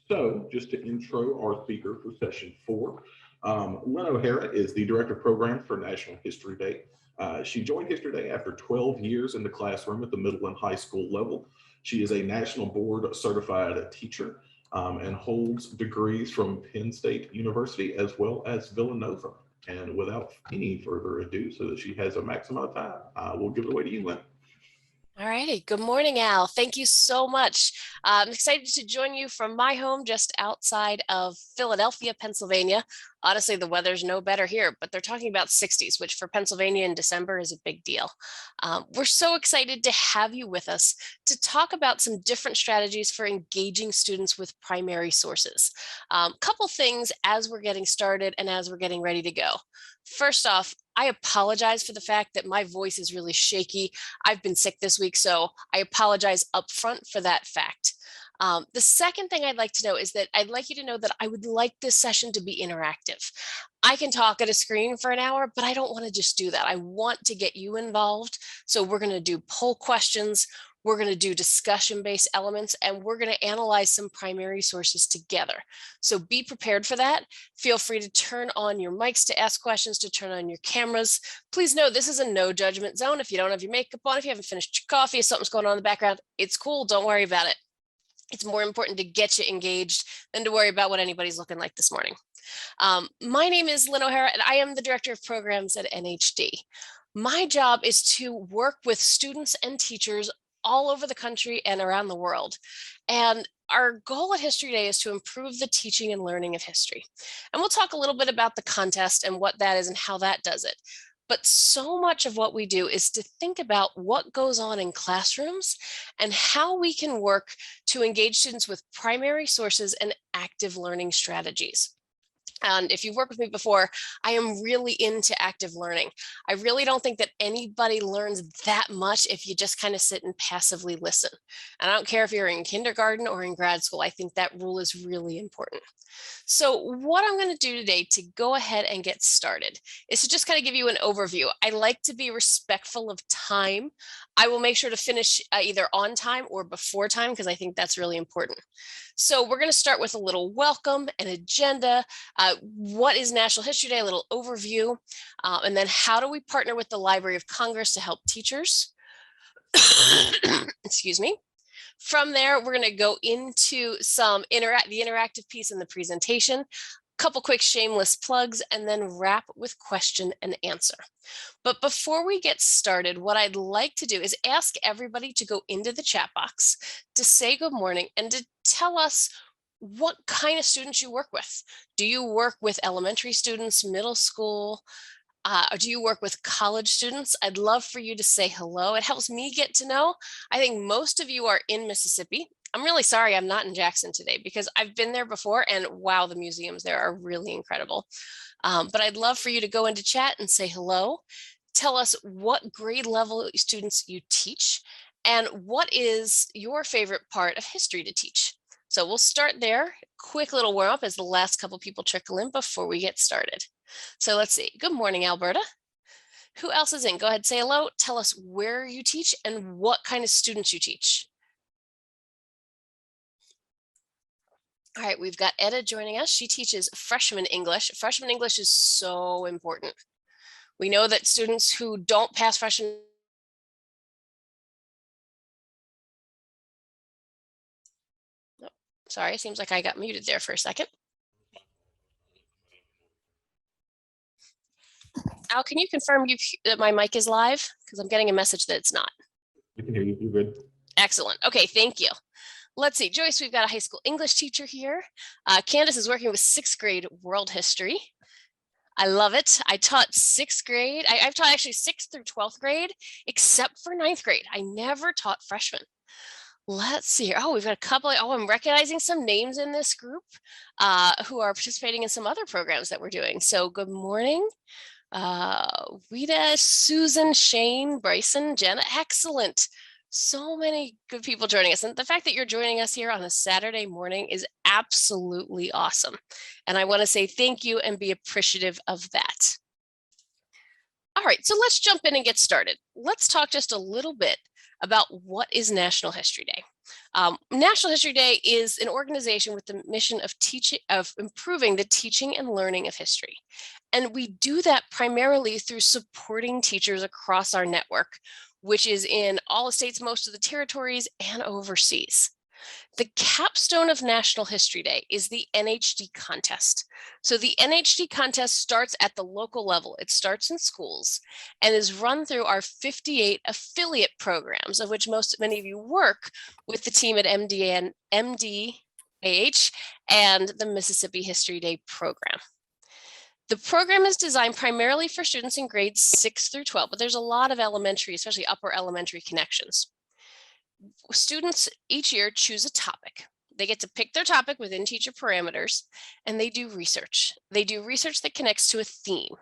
So just to intro our speaker for session 4, Lynn O'Hara is the Director of Programs for National History Day. She joined History Day after 12 years in the classroom at the middle and high school level. She is a National Board Certified teacher and holds degrees from Penn State University as well as Villanova. And without any further ado, so that she has a maximum of time, we'll give it away to you, Lynn. All righty. Good morning, Al. Thank you so much. I'm excited to join you from my home just outside of Philadelphia, Pennsylvania. Honestly, the weather's no better here, but they're talking about 60s, which for Pennsylvania in December is a big deal. We're so excited to have you with us to talk about some different strategies for engaging students with primary sources. Couple things as we're getting started and as we're getting ready to go. First off, I apologize for the fact that my voice is really shaky. I've been sick this week, so I apologize up front for that fact. The second thing I'd like to know is that I'd like you to know that I would like this session to be interactive. I can talk at a screen for an hour, but I don't want to just do that. I want to get you involved. So we're going to do poll questions. We're going to do discussion-based elements, and we're going to analyze some primary sources together. So be prepared for that. Feel free to turn on your mics to ask questions, to turn on your cameras. Please know this is a no judgment zone. If you don't have your makeup on, if you haven't finished your coffee, if something's going on in the background, it's cool. Don't worry about it. It's more important to get you engaged than to worry about what anybody's looking like this morning. My name is Lynn O'Hara, and I am the Director of Programs at NHD. My job is to work with students and teachers all over the country and around the world. And our goal at History Day is to improve the teaching and learning of history. And we'll talk a little bit about the contest and what that is and how that does it. But so much of what we do is to think about what goes on in classrooms and how we can work to engage students with primary sources and active learning strategies. And if you've worked with me before, I am really into active learning. I really don't think that anybody learns that much if you just kind of sit and passively listen. And I don't care if you're in kindergarten or in grad school, I think that rule is really important. So what I'm going to do today to go ahead and get started is to just kind of give you an overview. I like to be respectful of time. I will make sure to finish either on time or before time because I think that's really important. So we're going to start with a little welcome, an agenda, what is National History Day, a little overview, and then how do we partner with the Library of Congress to help teachers? Excuse me. From there, we're going to go into the interactive piece in the presentation, couple quick shameless plugs, and then wrap with question and answer. But before we get started, what I'd like to do is ask everybody to go into the chat box to say good morning and to tell us what kind of students you work with. Do you work with elementary students, middle school? Or do you work with college students? I'd love for you to say hello. It helps me get to know. I think most of you are in Mississippi. I'm really sorry I'm not in Jackson today because I've been there before and wow, the museums there are really incredible. But I'd love for you to go into chat and say hello. Tell us what grade level students you teach and what is your favorite part of history to teach. So we'll start there. Quick little warm up as the last couple people trickle in before we get started. So let's see. Good morning, Alberta. Who else is in? Go ahead, say hello. Tell us where you teach and what kind of students you teach. All right, we've got Etta joining us. She teaches freshman English. Freshman English is so important. We know that students who don't pass freshman Sorry, seems like I got muted there for a second. Al, can you confirm that my mic is live? Because I'm getting a message that it's not. We can hear you. You're good. Excellent. Okay, thank you. Let's see, Joyce, we've got a high school English teacher here. Candace is working with 6th grade world history. I love it. I taught 6th grade. I've taught actually 6th through 12th grade, except for 9th grade. I never taught freshmen. Let's see here. Oh, we've got a couple. I'm recognizing some names in this group who are participating in some other programs that we're doing. So good morning. Rita, Susan, Shane, Bryson, Jenna, excellent. So many good people joining us. And the fact that you're joining us here on a Saturday morning is absolutely awesome. And I want to say thank you and be appreciative of that. All right, so let's jump in and get started. Let's talk just a little bit about what is National History Day. National History Day is an organization with the mission of improving the teaching and learning of history. And we do that primarily through supporting teachers across our network, which is in all the states, most of the territories, and overseas. The capstone of National History Day is the NHD contest. So the NHD contest starts at the local level. It starts in schools and is run through our 58 affiliate programs, of which many of you work with the team at MDAH and the Mississippi History Day program. The program is designed primarily for students in grades 6 through 12, but there's a lot of elementary, especially upper elementary connections. Students each year choose a topic. They get to pick their topic within teacher parameters, and they do research. They do research that connects to a theme.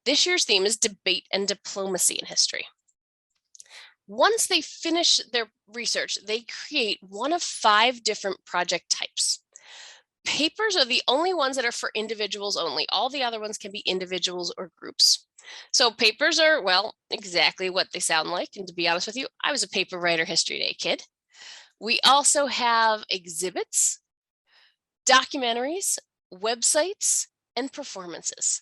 This year's theme is debate and diplomacy in history. Once they finish their research, they create one of 5 different project types. Papers are the only ones that are for individuals only. All the other ones can be individuals or groups. So papers are, well, exactly what they sound like. And to be honest with you, I was a paper writer History Day kid. We also have exhibits, documentaries, websites, and performances.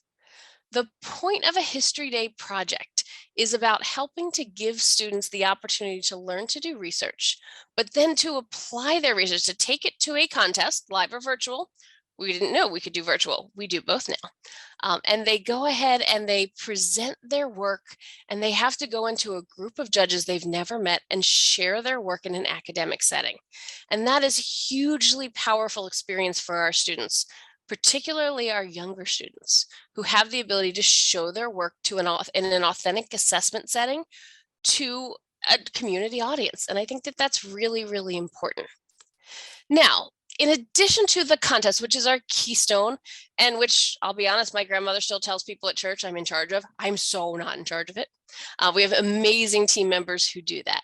The point of a History Day project is about helping to give students the opportunity to learn to do research, but then to apply their research, to take it to a contest, live or virtual. We didn't know we could do virtual. We do both now. And they go ahead and they present their work, and they have to go into a group of judges they've never met and share their work in an academic setting. And that is a hugely powerful experience for our students, particularly our younger students who have the ability to show their work in an authentic assessment setting to a community audience. And I think that that's really, really important. Now, in addition to the contest, which is our keystone, and which I'll be honest, my grandmother still tells people at church I'm in charge of. I'm so not in charge of it. We have amazing team members who do that.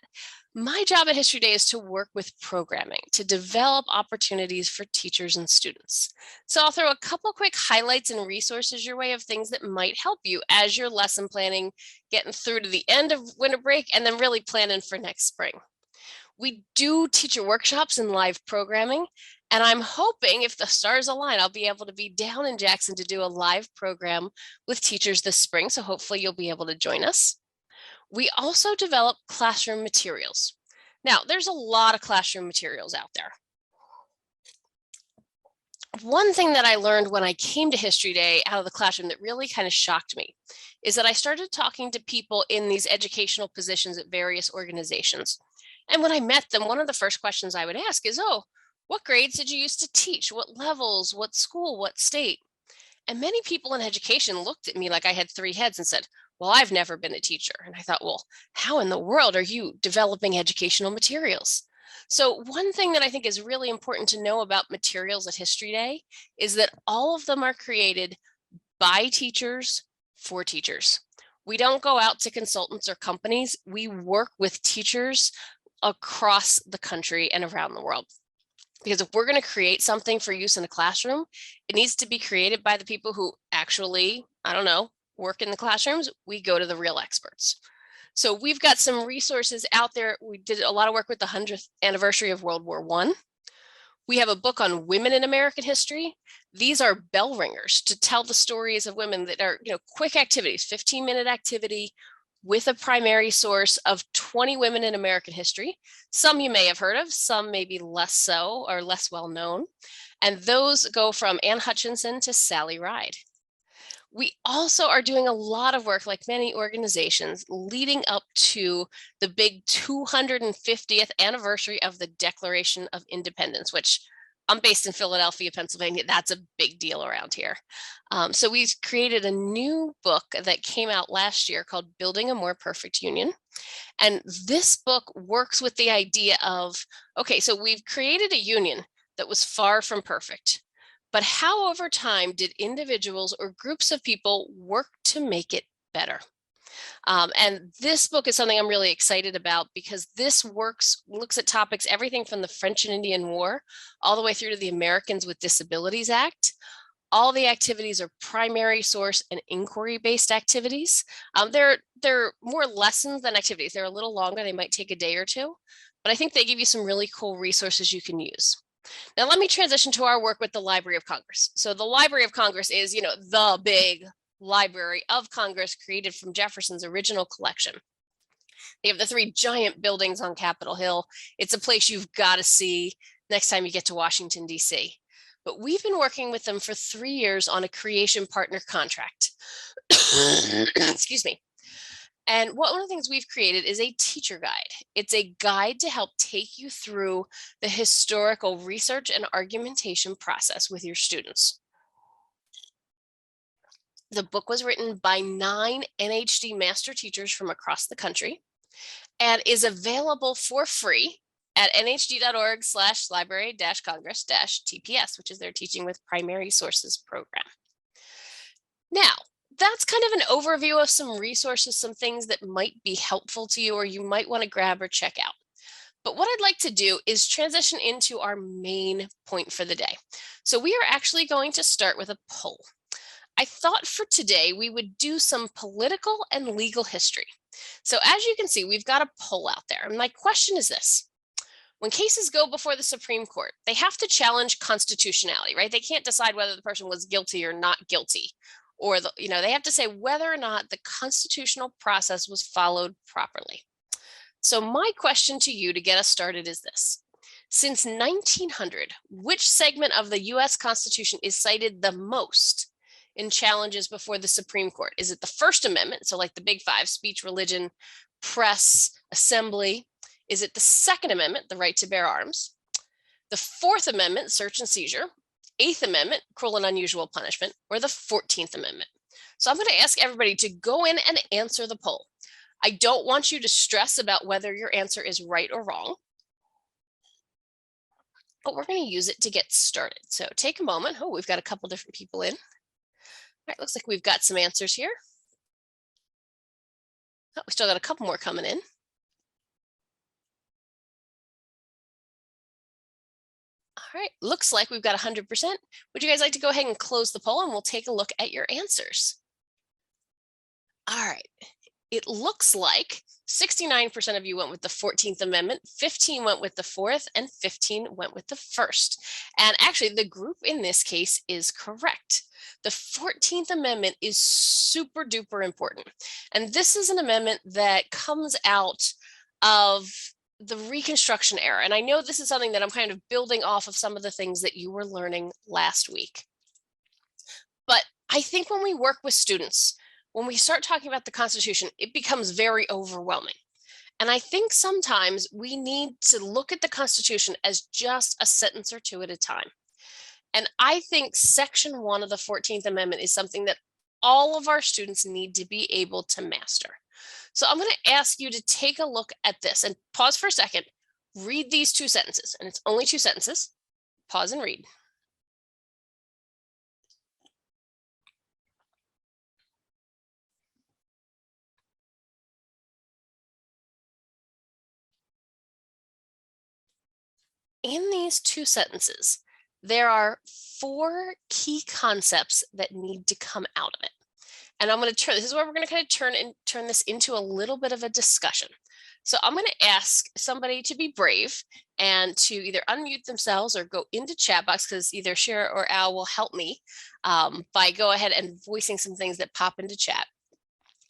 My job at History Day is to work with programming, to develop opportunities for teachers and students. So I'll throw a couple quick highlights and resources your way of things that might help you as you're lesson planning, getting through to the end of winter break, and then really planning for next spring. We do teacher workshops and live programming, and I'm hoping if the stars align, I'll be able to be down in Jackson to do a live program with teachers this spring. So hopefully you'll be able to join us. We also develop classroom materials. Now, there's a lot of classroom materials out there. One thing that I learned when I came to History Day out of the classroom that really kind of shocked me is that I started talking to people in these educational positions at various organizations. And when I met them, one of the first questions I would ask is, oh, what grades did you used to teach? What levels? What school? What state? And many people in education looked at me like I had 3 heads and said, well, I've never been a teacher. And I thought, well, how in the world are you developing educational materials? So one thing that I think is really important to know about materials at History Day is that all of them are created by teachers for teachers. We don't go out to consultants or companies. We work with teachers across the country and around the world. Because if we're going to create something for use in a classroom, it needs to be created by the people who actually, work in the classrooms. We go to the real experts. So we've got some resources out there. We did a lot of work with the 100th anniversary of World War I. We have a book on women in American history. These are bell ringers to tell the stories of women that are, quick activities, 15-minute activity with a primary source of 20 women in American history. Some you may have heard of, some maybe less so or less well known. And those go from Anne Hutchinson to Sally Ride. We also are doing a lot of work, like many organizations, leading up to the big 250th anniversary of the Declaration of Independence, which I'm based in Philadelphia, Pennsylvania. That's a big deal around here. So we've created a new book that came out last year called Building a More Perfect Union. And this book works with the idea of, okay, so we've created a union that was far from perfect. But how over time did individuals or groups of people work to make it better? And this book is something I'm really excited about because this looks at topics, everything from the French and Indian War all the way through to the Americans with Disabilities Act. All the activities are primary source and inquiry-based activities. They're more lessons than activities. They're a little longer. They might take a day or two, but I think they give you some really cool resources you can use. Now, let me transition to our work with the Library of Congress. So the Library of Congress is, the big Library of Congress created from Jefferson's original collection. They have the 3 giant buildings on Capitol Hill. It's a place you've got to see next time you get to Washington, D.C. But we've been working with them for 3 years on a creation partner contract. Excuse me. And one of the things we've created is a teacher guide. It's a guide to help take you through the historical research and argumentation process with your students. The book was written by 9 NHD master teachers from across the country and is available for free at nhd.org/library-congress-TPS, which is their Teaching with Primary Sources program. Now, that's kind of an overview of some resources, some things that might be helpful to you or you might want to grab or check out. But what I'd like to do is transition into our main point for the day. So we are actually going to start with a poll. I thought for today we would do some political and legal history. So as you can see, we've got a poll out there. And my question is this. When cases go before the Supreme Court, they have to challenge constitutionality, right? They can't decide whether the person was guilty or not guilty. Or they have to say whether or not the constitutional process was followed properly. So my question to you to get us started is this. Since 1900, which segment of the US Constitution is cited the most in challenges before the Supreme Court? Is it the First Amendment, so like the big 5, speech, religion, press, assembly? Is it the Second Amendment, the right to bear arms? The Fourth Amendment, search and seizure? Eighth Amendment, cruel and unusual punishment, or the 14th Amendment? So I'm going to ask everybody to go in and answer the poll. I don't want you to stress about whether your answer is right or wrong, but we're going to use it to get started. So take a moment. Oh, we've got a couple different people in. All right, looks like we've got some answers here. Oh, we still got a couple more coming in. All right, looks like we've got 100%. Would you guys like to go ahead and close the poll and we'll take a look at your answers? All right, it looks like 69% of you went with the 14th Amendment, 15 went with the 4th, and 15 went with the 1st. And actually, the group in this case is correct. The 14th Amendment is super duper important. And this is an amendment that comes out of the Reconstruction era. And I know this is something that I'm kind of building off of some of the things that you were learning last week. But I think when we work with students, when we start talking about the Constitution, it becomes very overwhelming. And I think sometimes we need to look at the Constitution as just a sentence or 2 at a time. And I think Section 1 of the 14th Amendment is something that all of our students need to be able to master. So I'm going to ask you to take a look at this and pause for a second, read these 2 sentences, and it's only 2 sentences. Pause and read. In these 2 sentences, there are 4 key concepts that need to come out of it. And I'm going to this is where we're going to kind of turn this into a little bit of a discussion. So I'm going to ask somebody to be brave and to either unmute themselves or go into chat box, because either Shara or Al will help me by go ahead and voicing some things that pop into chat.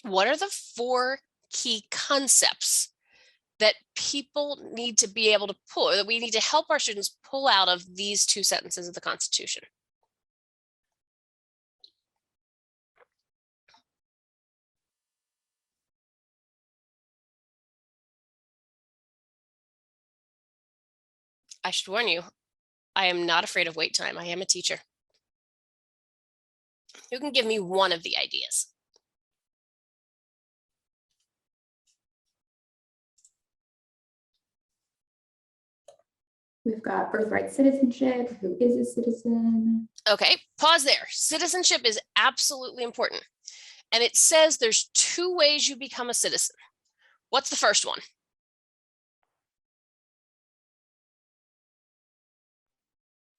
What are the 4 key concepts that people need to be able to pull, or that we need to help our students pull out of these 2 sentences of the Constitution? I should warn you, I am not afraid of wait time. I am a teacher. You can give me one of the ideas. We've got birthright citizenship. Who is a citizen? Okay, pause there. Citizenship is absolutely important. And it says there's 2 ways you become a citizen. What's the first one?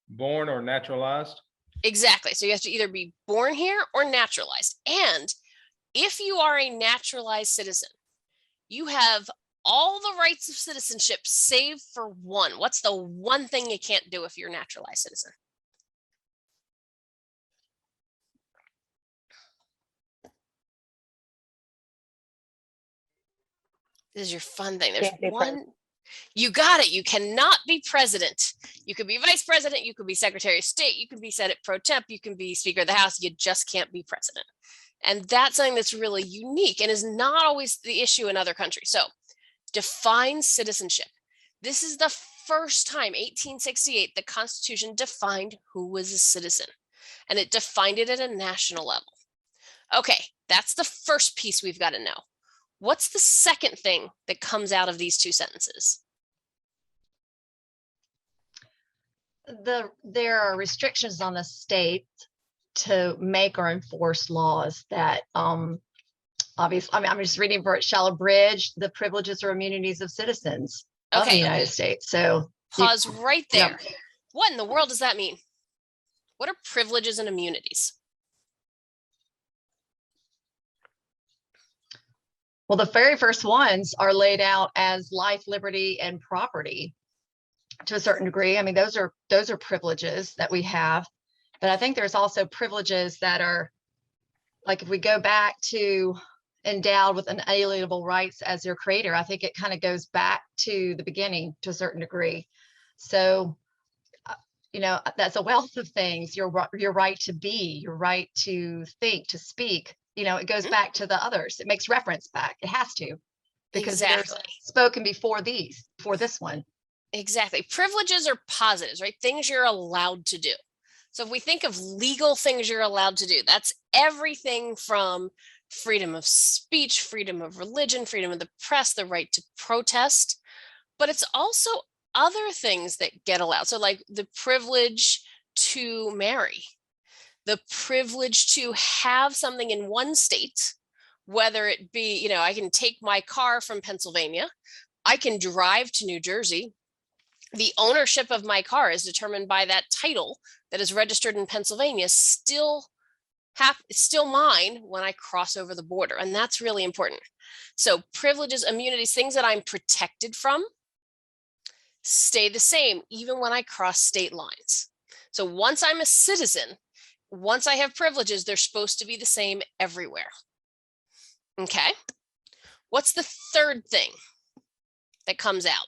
Born or naturalized? Exactly. So you have to either be born here or naturalized. And if you are a naturalized citizen, you have all the rights of citizenship save for one. What's the one thing you can't do if you're a naturalized citizen? This is your fun thing. There's one. You got it. You cannot be president. You could be vice president. You could be secretary of state. You could be Senate pro temp. You can be speaker of the House. You just can't be president. And that's something that's really unique and is not always the issue in other countries. So define citizenship. This is the first time, 1868, the Constitution defined who was a citizen, and it defined it at a national level. Okay, that's the first piece we've got to know. What's the second thing that comes out of these two sentences? There are restrictions on the state to make or enforce laws that obviously, I mean, I'm just reading for it, shall abridge the privileges or immunities of citizens of the United States. So pause right there. Yep. What in the world does that mean? What are privileges and immunities? Well, the very first ones are laid out as life, liberty, and property to a certain degree. I mean, those are privileges that we have, but I think there's also privileges that are, like, if we go back to endowed with unalienable rights as your creator, I think it kind of goes back to the beginning to a certain degree. So, you know, that's a wealth of things. Your right to be, your right to think, to speak. You know, it goes back to the others. It makes reference back. It has to, because there's spoken before this one. Exactly. Privileges are positives, right? Things you're allowed to do. So if we think of legal things you're allowed to do, that's everything from freedom of speech, freedom of religion, freedom of the press, the right to protest. But it's also other things that get allowed. So like the privilege to marry, the privilege to have something in one state, whether it be, you know, I can take my car from Pennsylvania, I can drive to New Jersey. The ownership of my car is determined by that title that is registered in Pennsylvania, still mine when I cross over the border. And that's really important. So privileges, immunities, things that I'm protected from stay the same even when I cross state lines. So once I'm a citizen, once I have privileges, they're supposed to be the same everywhere. Okay. What's the third thing that comes out?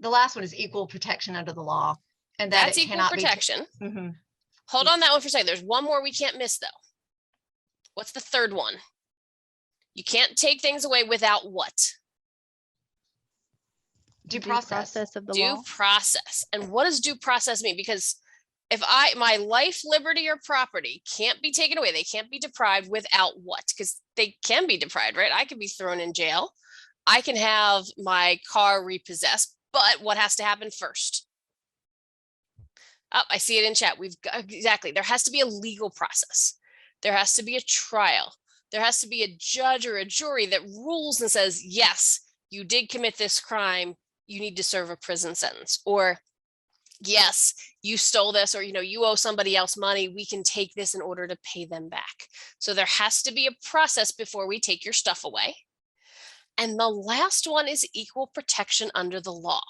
The last one is equal protection under the law. And that's equal protection. Hold on that one for a second. There's one more we can't miss though. What's the third one? You can't take things away without what? Due process of the law. Due process. And what does due process mean? Because if my life, liberty, or property can't be taken away, they can't be deprived without what? Because they can be deprived, right? I could be thrown in jail. I can have my car repossessed, but what has to happen first? Oh, I see it in chat. We've got, exactly. There has to be a legal process. There has to be a trial. There has to be a judge or a jury that rules and says, yes, you did commit this crime. You need to serve a prison sentence. Or yes, you stole this, or, you know, you owe somebody else money. We can take this in order to pay them back. So there has to be a process before we take your stuff away. And the last one is equal protection under the law.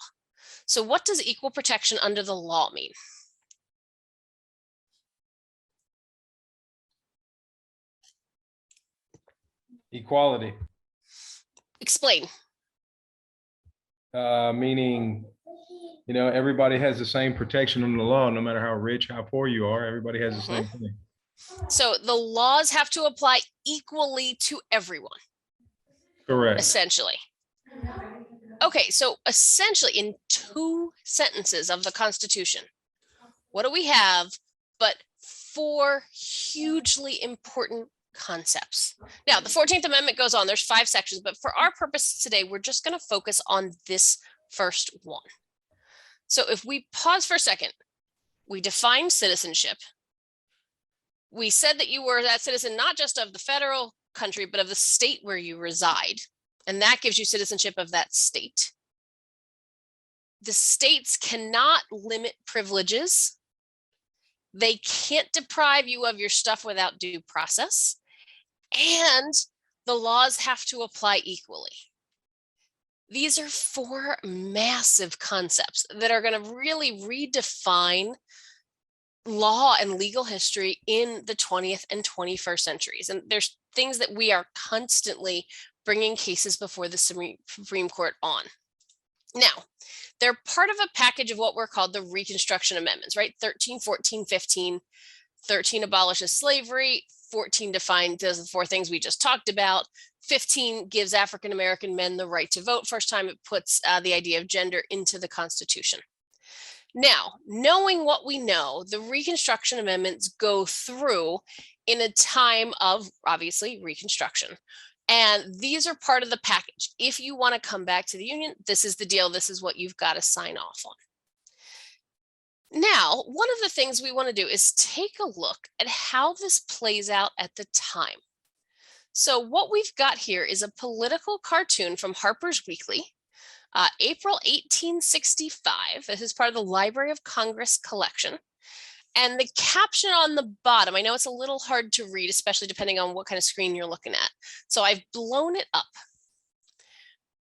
So what does equal protection under the law mean? Equality. Explain. Meaning, you know, everybody has the same protection under the law, no matter how rich, how poor you are. Everybody has the same thing. So the laws have to apply equally to everyone. Correct. Essentially. Okay, so essentially in two sentences of the Constitution, what do we have but four hugely important concepts? Now, the 14th Amendment goes on, there's 5 sections, but for our purposes today, we're just going to focus on this first one. So if we pause for a second, we define citizenship. We said that you were that citizen, not just of the federal country, but of the state where you reside. And that gives you citizenship of that state. The states cannot limit privileges They can't deprive you of your stuff without due process. And the laws have to apply equally. These are 4 massive concepts that are going to really redefine law and legal history in the 20th and 21st centuries. And there's things that we are constantly bringing cases before the Supreme Court on. Now, they're part of a package of what were called the Reconstruction Amendments, right? 13, 14, 15. 13 abolishes slavery. 14 defines the 4 things we just talked about. 15 gives African American men the right to vote. First time it puts the idea of gender into the Constitution. Now, knowing what we know, the Reconstruction Amendments go through in a time of, obviously, Reconstruction. And these are part of the package. If you want to come back to the Union, this is the deal. This is what you've got to sign off on. Now, one of the things we want to do is take a look at how this plays out at the time. So what we've got here is a political cartoon from Harper's Weekly, April 1865. This is part of the Library of Congress collection. And the caption on the bottom, I know it's a little hard to read, especially depending on what kind of screen you're looking at. So I've blown it up.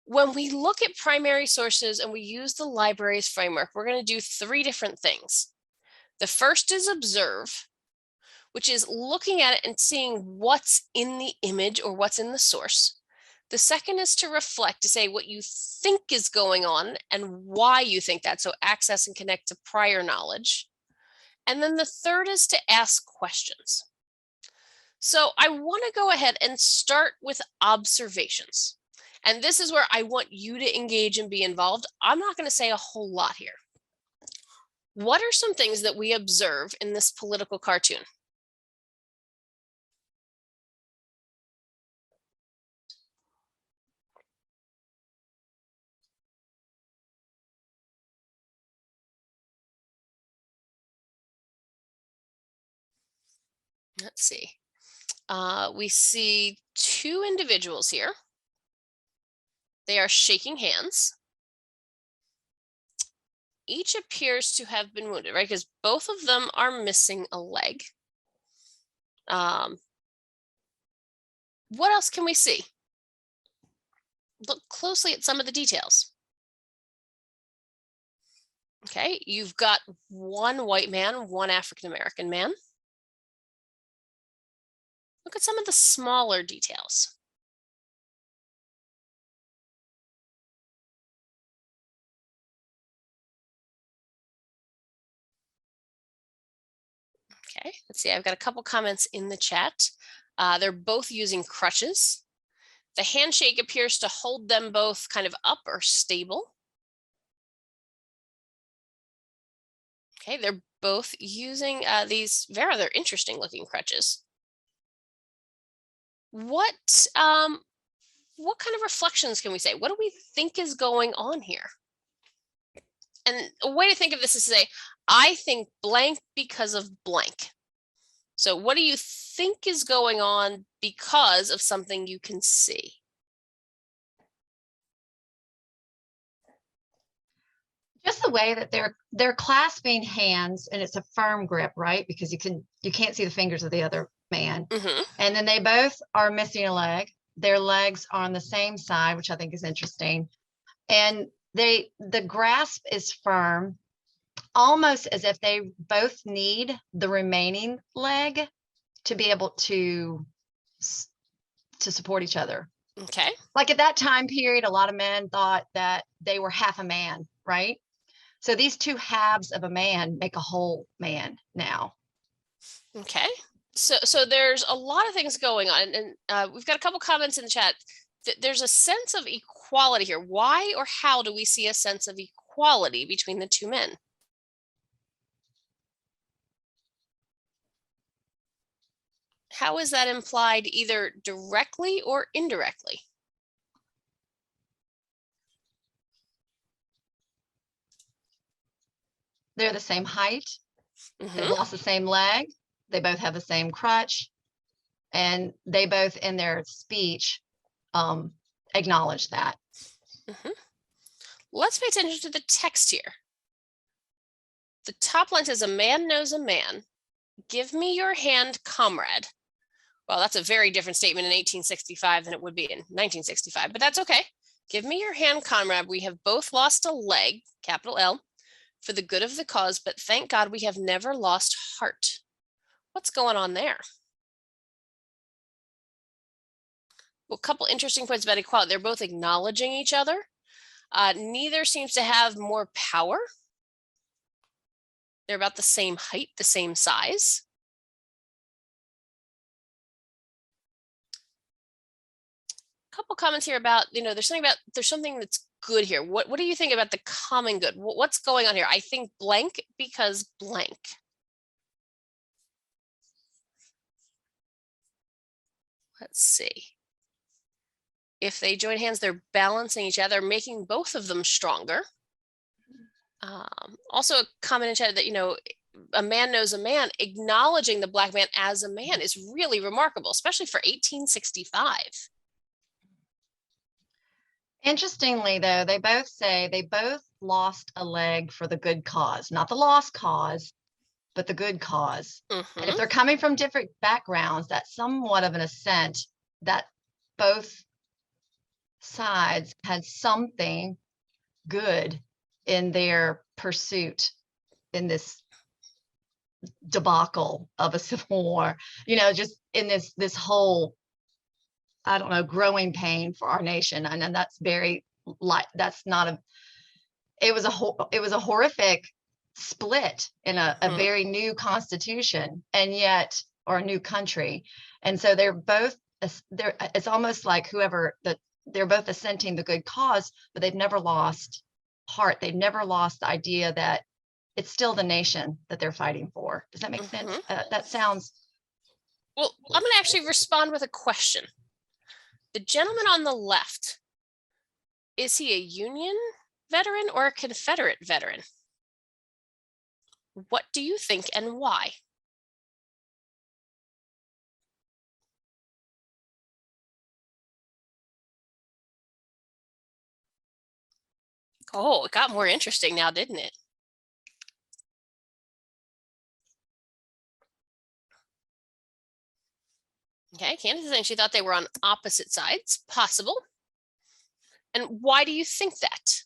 When we look at primary sources and we use the library's framework, we're going to do 3 different things. The first is observe, which is looking at it and seeing what's in the image or what's in the source. The second is to reflect, to say what you think is going on and why you think that, so access and connect to prior knowledge. And then the third is to ask questions. So I want to go ahead and start with observations. And this is where I want you to engage and be involved. I'm not going to say a whole lot here. What are some things that we observe in this political cartoon? Let's see. We see 2 individuals here. They are shaking hands. Each appears to have been wounded, right? Because both of them are missing a leg. What else can we see? Look closely at some of the details. Okay, you've got 1 white man, 1 African American man. Look at some of the smaller details. Okay, let's see. I've got a couple comments in the chat. They're both using crutches. The handshake appears to hold them both kind of up or stable. Okay, they're both using these rather interesting looking crutches. What kind of reflections can we say? What do we think is going on here? And a way to think of this is to say, I think blank because of blank. So what do you think is going on because of something you can see? Just the way that they're clasping hands, and it's a firm grip, right? Because you can't see the fingers of the other man. Mm-hmm. And then they both are missing a leg. Their legs are on the same side, which I think is interesting. And the grasp is firm, almost as if they both need the remaining leg to be able to support each other. Okay. Like at that time period, a lot of men thought that they were half a man, right? So these 2 halves of a man make a whole man now. Okay. So there's a lot of things going on, and we've got a couple comments in the chat. There's a sense of equality here. Why or how do we see a sense of equality between the 2 men? How is that implied either directly or indirectly? They're the same height. Mm-hmm. They've lost the same leg. They both have the same crutch. And they both in their speech acknowledge that. Mm-hmm. Let's pay attention to the text here. The top line says, a man knows a man Give me your hand, comrade. Well, that's a very different statement in 1865 than it would be in 1965, but that's okay. Give me your hand, comrade. We have both lost a leg, capital L, for the good of the cause, but thank God we have never lost heart. What's going on there? Well, a couple interesting points about equality. They're both acknowledging each other. Neither seems to have more power. They're about the same height, the same size. Couple comments here about, there's something that's good here. What do you think about the common good? What's going on here? I think blank because blank. Let's see. If they join hands, they're balancing each other, making both of them stronger. Also a comment in chat that, a man knows a man, acknowledging the Black man as a man is really remarkable, especially for 1865. Interestingly, though, they both say they both lost a leg for the good cause, not the lost cause, but the good cause. And if they're coming from different backgrounds, that's somewhat of an assent that both sides had something good in their pursuit in this debacle of a civil war, just in this whole, I don't know, growing pain for our nation. And that's that's not a, it was a horrific split in a very new constitution, and yet, or a new country. And so it's almost like they're both assenting the good cause, but they've never lost heart. They've never lost the idea that it's still the nation that they're fighting for. Does that make sense? That sounds. Well, I'm going to actually respond with a question. The gentleman on the left, is he a Union veteran or a Confederate veteran? What do you think and why? Oh, it got more interesting now, didn't it? Okay, Candace is saying she thought they were on opposite sides. Possible. And why do you think that?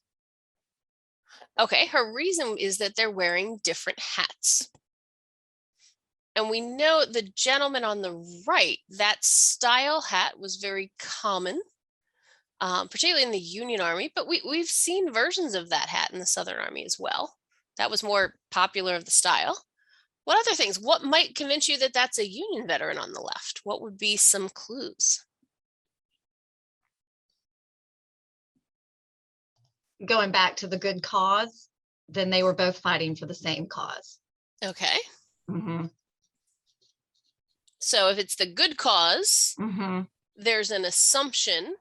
Okay, her reason is that they're wearing different hats. And we know the gentleman on the right, that style hat was very common, particularly in the Union Army, but we've seen versions of that hat in the Southern Army as well. That was more popular of the style. What other things? What might convince you that that's a Union veteran on the left? What would be some clues? Going back to the good cause, then they were both fighting for the same cause. Okay. So if it's the good cause, there's an assumption.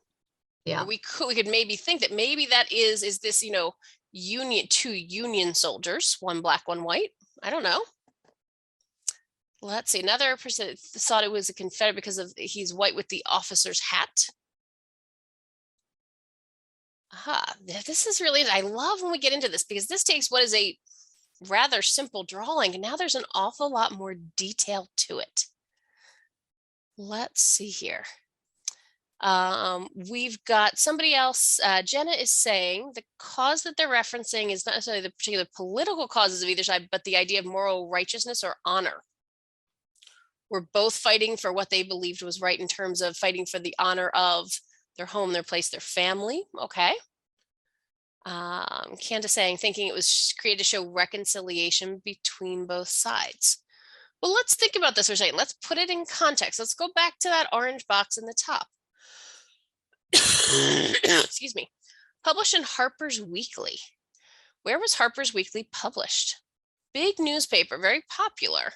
Yeah. We could maybe think that maybe that is this, two Union soldiers, one black, one white. I don't know. Let's see. Another person thought it was a Confederate because he's white with the officer's hat. Aha, this is really, I love when we get into this because this takes what is a rather simple drawing and now there's an awful lot more detail to it. Let's see here. We've got somebody else. Jenna is saying the cause that they're referencing is not necessarily the particular political causes of either side, but the idea of moral righteousness or honor. We're both fighting for what they believed was right in terms of fighting for the honor of their home, their place, their family. Okay. Candace saying, thinking it was created to show reconciliation between both sides. Well, let's think about this for a second. Let's put it in context. Let's go back to that orange box in the top. Excuse me. Published in Harper's Weekly. Where was Harper's Weekly published? Big newspaper, very popular.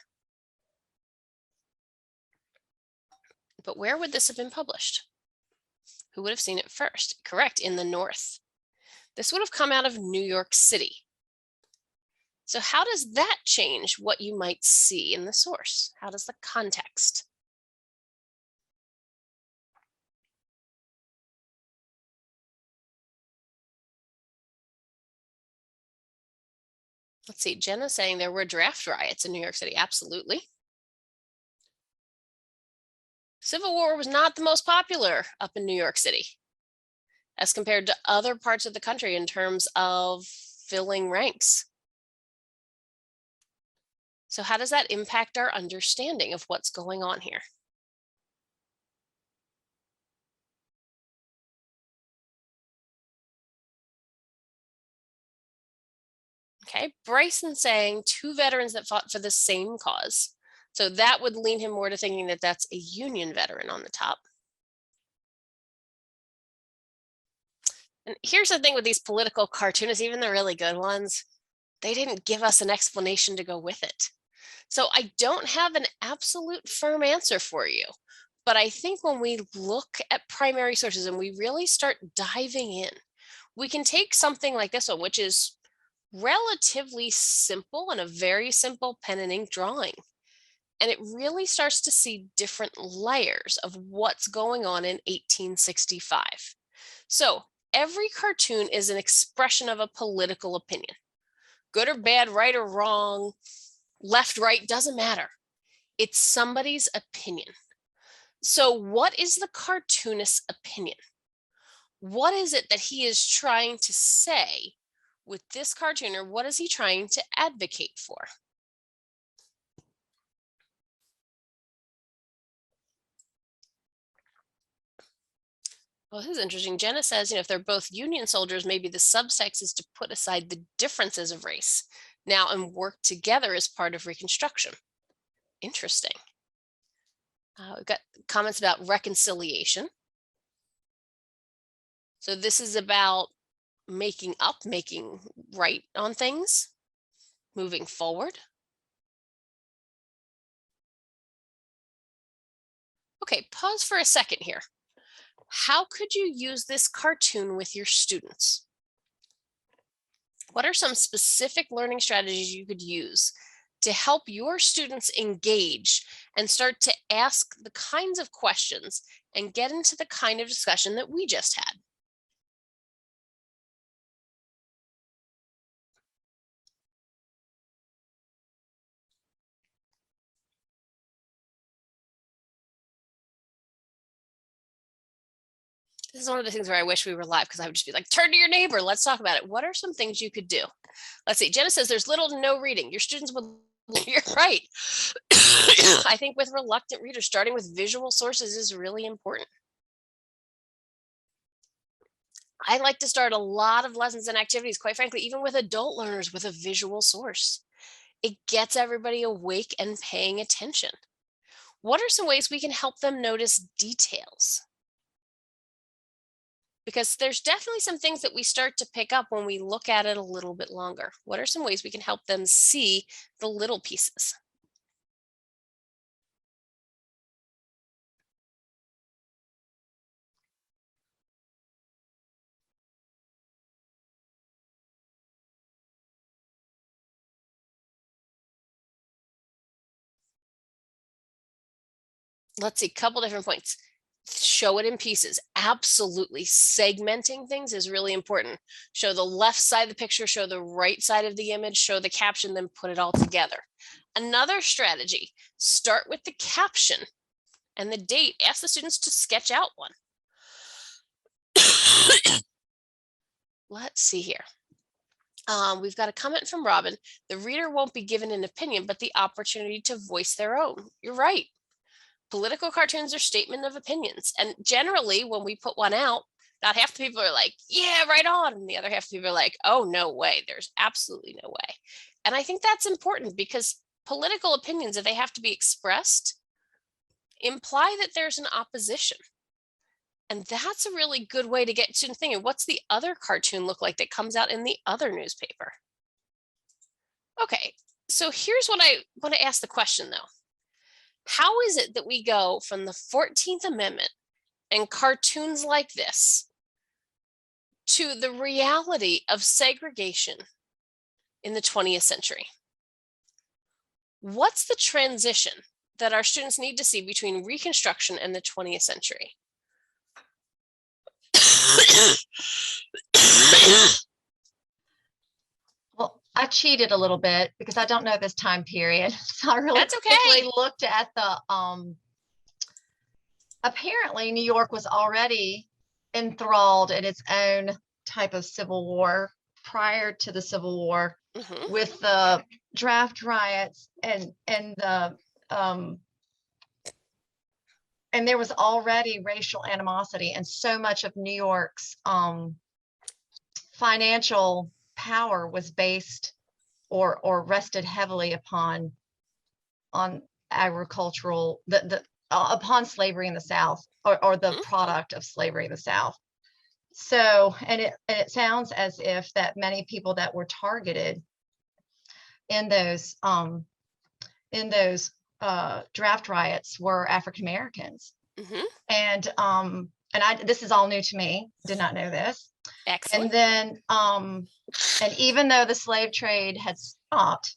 But where would this have been published? Who would have seen it first? Correct, in the North. This would have come out of New York City. So how does that change what you might see in the source? How does the context? Let's see, Jenna saying there were draft riots in New York City. Absolutely. Civil War was not the most popular up in New York City as compared to other parts of the country in terms of filling ranks. So how does that impact our understanding of what's going on here? Okay, Bryson saying 2 veterans that fought for the same cause. So that would lean him more to thinking that that's a Union veteran on the top. And here's the thing with these political cartoonists, even the really good ones, they didn't give us an explanation to go with it. So I don't have an absolute firm answer for you. But I think when we look at primary sources and we really start diving in, we can take something like this one, which is relatively simple and a very simple pen and ink drawing. And it really starts to see different layers of what's going on in 1865. So every cartoon is an expression of a political opinion. Good or bad, right or wrong, left, right, doesn't matter. It's somebody's opinion. So what is the cartoonist's opinion? What is it that he is trying to say with this cartoon, or what is he trying to advocate for? Well, this is interesting. Jenna says, if they're both Union soldiers, maybe the subtext is to put aside the differences of race now and work together as part of Reconstruction. Interesting. We've got comments about reconciliation. So this is about making up, making right on things, moving forward. Okay, pause for a second here. How could you use this cartoon with your students? What are some specific learning strategies you could use to help your students engage and start to ask the kinds of questions and get into the kind of discussion that we just had? This is one of the things where I wish we were live, because I would just be like, turn to your neighbor, let's talk about it. What are some things you could do? Let's see, Jenna says there's little to no reading. Your students would, you're right. I think with reluctant readers, starting with visual sources is really important. I like to start a lot of lessons and activities, quite frankly, even with adult learners, with a visual source. It gets everybody awake and paying attention. What are some ways we can help them notice details? Because there's definitely some things that we start to pick up when we look at it a little bit longer. What are some ways we can help them see the little pieces? Let's see, a couple different points. Show it in pieces. Absolutely. Segmenting things is really important. Show the left side of the picture, show the right side of the image, show the caption, then put it all together. Another strategy, start with the caption and the date. Ask the students to sketch out one. Let's see here. We've got a comment from Robin. The reader won't be given an opinion, but the opportunity to voice their own. You're right. Political cartoons are statement of opinions. And generally, when we put one out, about half the people are like, yeah, right on. And the other half of the people are like, oh, no way. There's absolutely no way. And I think that's important, because political opinions, if they have to be expressed, imply that there's an opposition. And that's a really good way to get students thinking, what's the other cartoon look like that comes out in the other newspaper? Okay, so here's what I want to ask the question, though. How is it that we go from the 14th Amendment and cartoons like this to the reality of segregation in the 20th century? What's the transition that our students need to see between Reconstruction and the 20th century? Well, I cheated a little bit because I don't know this time period. So I really That's okay. quickly looked at the apparently New York was already enthralled in its own type of civil war prior to the Civil War, Mm-hmm. with the draft riots and the and there was already racial animosity, and so much of New York's financial power was based or rested heavily upon agricultural upon slavery in the South, or the product of slavery in the South. So, and it sounds as if that many people that were targeted in those draft riots were African Americans. Mm-hmm. And this is all new to me. Did not know this. Excellent. And then and even though the slave trade had stopped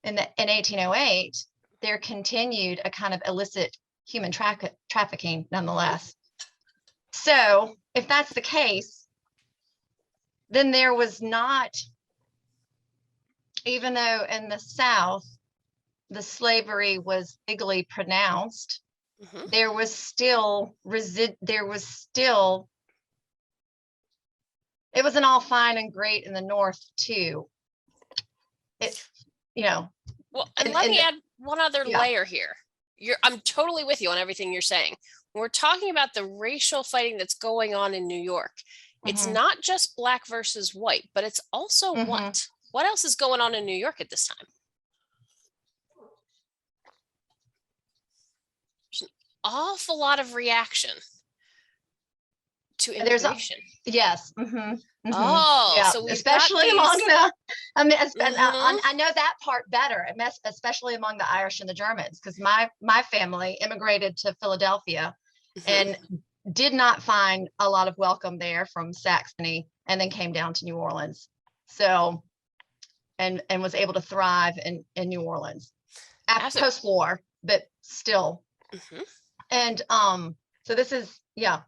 in 1808, there continued a kind of illicit human trafficking nonetheless. So if that's the case, then there was not, even though in the South the slavery was legally pronounced, Mm-hmm. there was still it wasn't all fine and great in the North too. Well, and let me add one other layer here. I'm totally with you on everything you're saying. When we're talking about the racial fighting that's going on in New York, it's not just black versus white, but it's also what? What else is going on in New York at this time? There's an awful lot of reaction to immigration. Yes. Oh, yeah. so especially among the, I mean, I know that part better, especially among the Irish and the Germans, because my family immigrated to Philadelphia and did not find a lot of welcome there from Saxony, and then came down to New Orleans. So, and was able to thrive in New Orleans after post-war, but still. And so this is, yeah.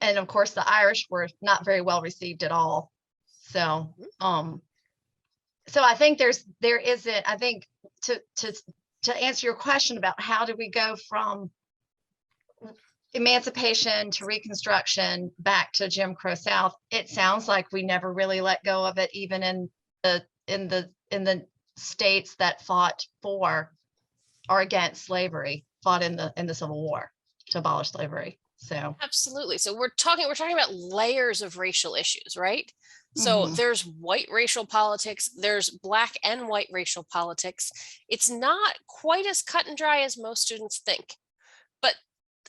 And of course, the Irish were not very well received at all. So, so I think I think to answer your question about how do we go from emancipation to Reconstruction back to Jim Crow South, it sounds like we never really let go of it, even in the states that fought for or against slavery, fought in the Civil War to abolish slavery. So absolutely. So we're talking about layers of racial issues, right? So there's white racial politics, there's black and white racial politics. It's not quite as cut and dry as most students think. But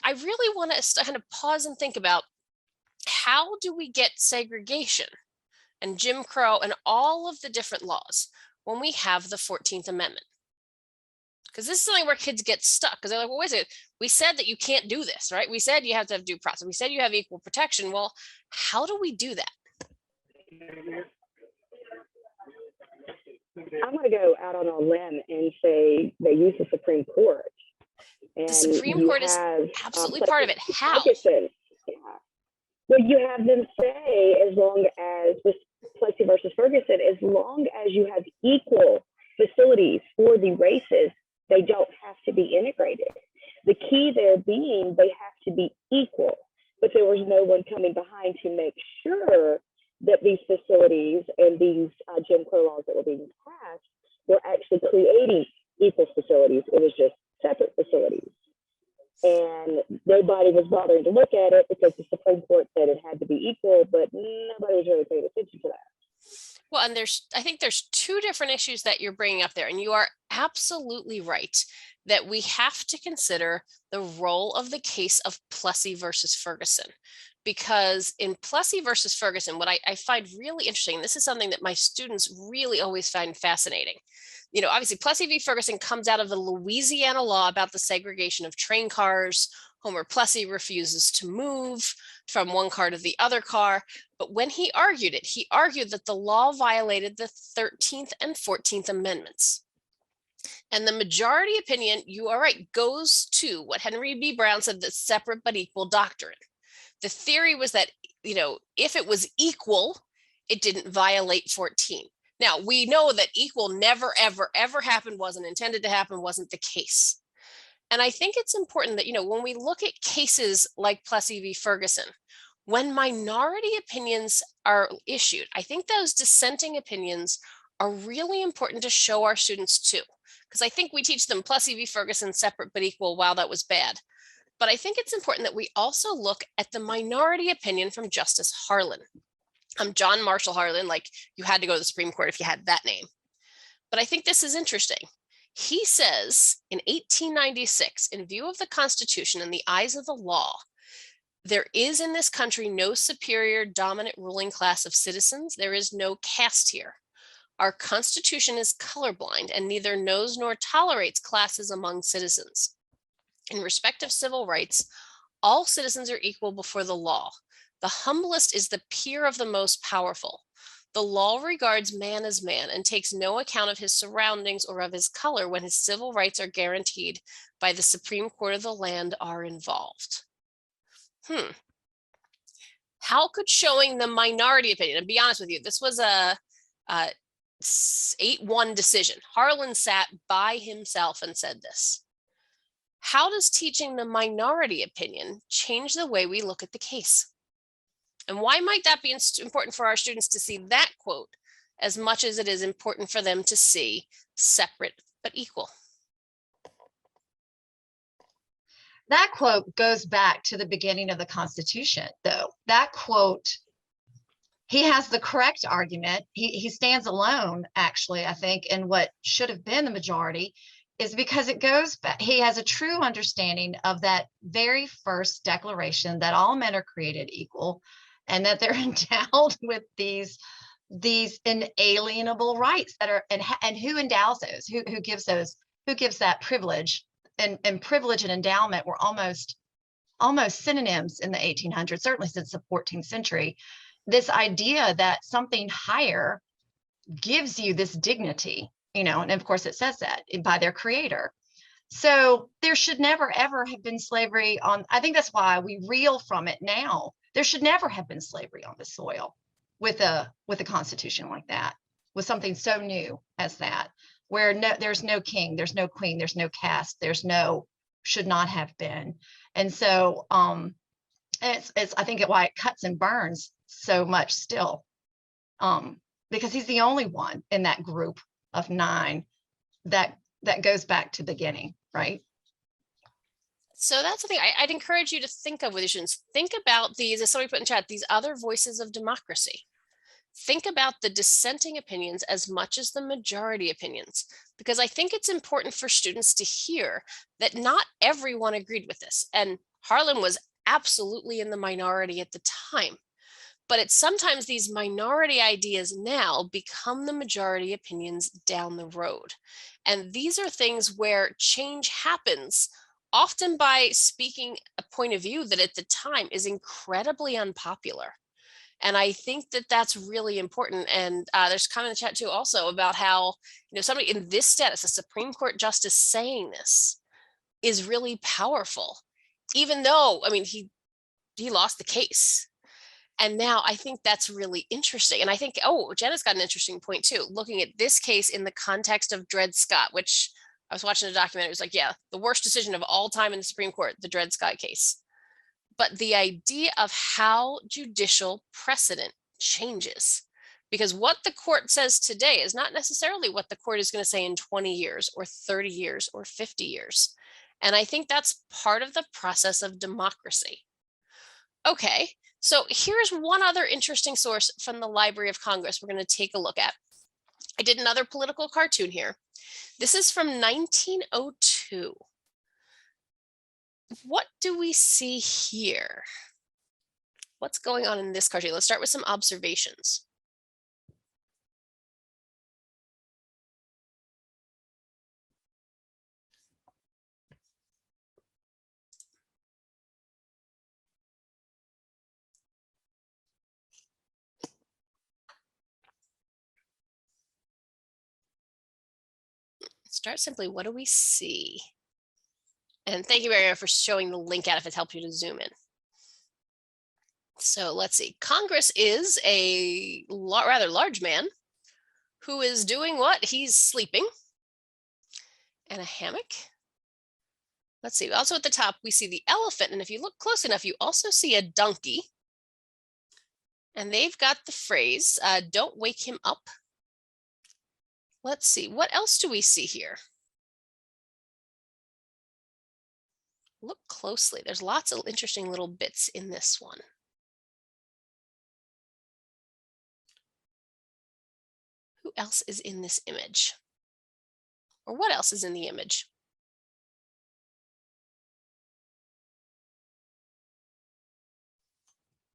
I really want to kind of pause and think about, how do we get segregation and Jim Crow and all of the different laws when we have the 14th Amendment? Because this is something where kids get stuck, because they're like, well, wait a second, we said that you can't do this, right? We said you have to have due process. We said you have equal protection. Well, how do we do that? I'm going to go out on a limb and say they use the Supreme Court. And the Supreme Court is absolutely part of it. How? Yeah. Well, you have them say, as long as, with Plessy versus Ferguson, as long as you have equal facilities for the races, they don't have to be integrated. The key there being they have to be equal, but there was no one coming behind to make sure that these facilities and these Jim Crow laws that were being passed were actually creating equal facilities. It was just separate facilities. And nobody was bothering to look at it because the Supreme Court said it had to be equal, but nobody was really paying attention to that. Well, and I think there's two different issues that you're bringing up there, and you are absolutely right that we have to consider the role of the case of Plessy versus Ferguson. Because in Plessy versus Ferguson, what I find really interesting, this is something that my students really always find fascinating. You know, obviously Plessy v. Ferguson comes out of the Louisiana law about the segregation of train cars. Homer Plessy refuses to move from one car to the other car. But when he argued it, he argued that the law violated the 13th and 14th Amendments. And the majority opinion, you are right, goes to what Henry B. Brown said, the separate but equal doctrine. The theory was that, you know, if it was equal, it didn't violate 14. Now, we know that equal never, ever, ever happened, wasn't intended to happen, wasn't the case. And I think it's important that, when we look at cases like Plessy v. Ferguson, when minority opinions are issued, I think those dissenting opinions are really important to show our students too. Because I think we teach them Plessy v. Ferguson, separate but equal. Wow, that was bad. But I think it's important that we also look at the minority opinion from Justice Harlan. John Marshall Harlan, like you had to go to the Supreme Court if you had that name. But I think this is interesting. He says in 1896, in view of the Constitution and the eyes of the law, there is in this country no superior dominant ruling class of citizens. There is no caste here. Our Constitution is colorblind and neither knows nor tolerates classes among citizens. In respect of civil rights, all citizens are equal before the law. The humblest is the peer of the most powerful. The law regards man as man and takes no account of his surroundings or of his color when his civil rights are guaranteed by the Supreme Court of the land are involved. How could showing the minority opinion, and be honest with you, this was a 8-1 decision. Harlan sat by himself and said this. How does teaching the minority opinion change the way we look at the case? And why might that be important for our students to see that quote as much as it is important for them to see separate but equal? That quote goes back to the beginning of the Constitution, though. That quote, he has the correct argument. He stands alone, actually, I think, in what should have been the majority, is because it goes back. He has a true understanding of that very first declaration that all men are created equal and that they're endowed with these inalienable rights that are, and who endows those, who gives that privilege. And privilege and endowment were almost synonyms in the 1800s, certainly since the 14th century. This idea that something higher gives you this dignity, and of course it says that by their creator. So there should never, ever have been slavery on, I think that's why we reel from it now. There should never have been slavery on the soil with a constitution like that, with something so new as that, where there's no king, there's no queen, there's no caste, should not have been. And so it's I think why it cuts and burns so much still, because he's the only one in that group of 9 that goes back to the beginning, right? So that's the thing I'd encourage you to think of with your students. Think about these, as somebody put in chat, these other voices of democracy. Think about the dissenting opinions as much as the majority opinions, because I think it's important for students to hear that not everyone agreed with this. And Harlan was absolutely in the minority at the time, but it's sometimes these minority ideas now become the majority opinions down the road. And these are things where change happens often by speaking a point of view that at the time is incredibly unpopular. And I think that that's really important. And there's a comment in the chat too also about how, somebody in this status, a Supreme Court justice saying this is really powerful, even though, he lost the case. And now I think that's really interesting. And I think, Jenna's got an interesting point too, looking at this case in the context of Dred Scott, which I was watching a documentary. It was like, yeah, the worst decision of all time in the Supreme Court, the Dred Scott case. But the idea of how judicial precedent changes, because what the court says today is not necessarily what the court is going to say in 20 years or 30 years or 50 years. And I think that's part of the process of democracy. Okay, so here's one other interesting source from the Library of Congress we're going to take a look at. I did another political cartoon here. This is from 1902. What do we see here? What's going on in this cartoon? Let's start with some observations. Start simply, what do we see? And thank you, Maria, for showing the link out if it helped you to zoom in. So let's see. Congress is a rather large man who is doing what? He's sleeping in a hammock. Let's see. Also at the top, we see the elephant. And if you look close enough, you also see a donkey. And they've got the phrase, don't wake him up. Let's see. What else do we see here? Look closely. There's lots of interesting little bits in this one. Who else is in this image? Or what else is in the image?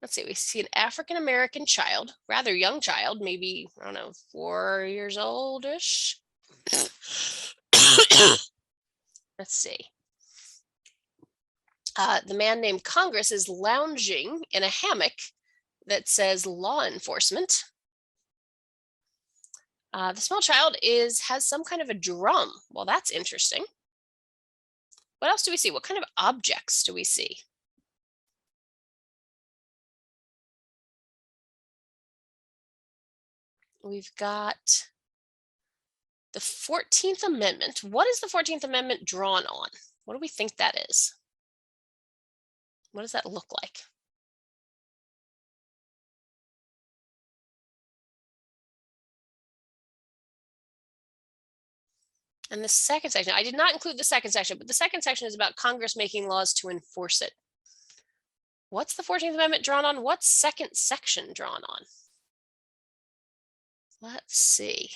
Let's see, we see an African-American child, rather young child, maybe, I don't know, 4 years oldish. Let's see. The man named Congress is lounging in a hammock that says law enforcement. The small child has some kind of a drum. Well, that's interesting. What else do we see? What kind of objects do we see? We've got the 14th Amendment. What is the 14th Amendment drawn on? What do we think that is? What does that look like? And the second section, I did not include the second section, but the second section is about Congress making laws to enforce it. What's the 14th Amendment drawn on? What's second section drawn on? Let's see.